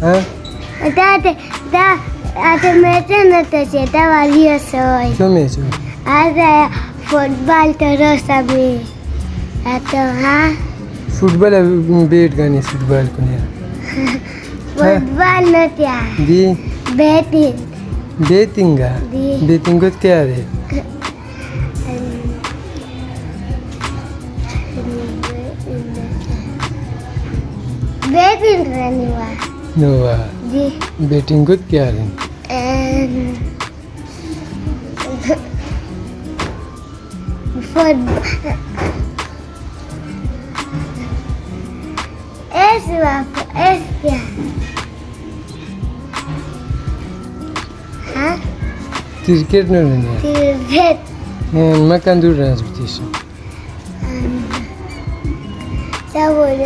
Ha? आता mace na tăce, da valia să Ce meci? Asta fotbal rosa mi. आता ha? Football bet गाणी football कोणी Fotbal na त्या. दी Betting. Betting दी. बेटिंग को क्या रे Betting raniwa. नोवा Di. बेटिंग को क्या रे Fotbal. Es क्या? Ha? क्रिकेट न रहने Cricket. मैं कंदूर ट्रांसपोर्टेशन Sao rồi?